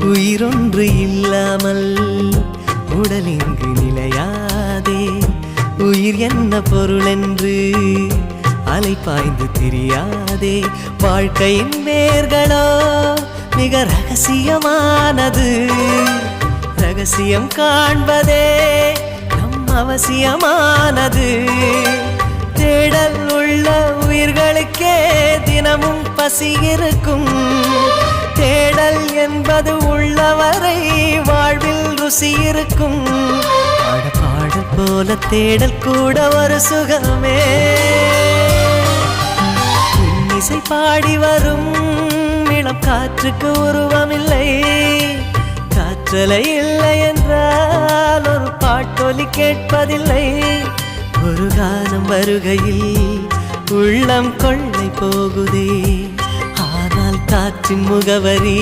உயிரொன்று இல்லாமல் உடல் இங்கு நிலையாதே. உயிர் என்ன பொருள் என்று அலைப்பாய்ந்து தெரியாதே. வாழ்க்கையின் வேர்களோ மிக ரகசியமானது. ரகசியம் காண்பதே நம் அவசியமானது. தேடல் உள்ள உயிர்களுக்கே தினமும் பசி இருக்கும். தேடல் என்பது உள்ளவரை வாழ்வில் ருசி இருக்கும். பாடல் போல தேடல் கூட ஒரு சுகமே. இசை பாடி வரும் இளம் காற்றுக்கு உருவமில்லை. காற்றலை இல்லை என்றால் ஒரு பாட்டொலி கேட்பதில்லை. ஒரு காலம் வருகையில் உள்ளம் கொள்ளை போகுதே. ஆனால் காற்றின் முகவரி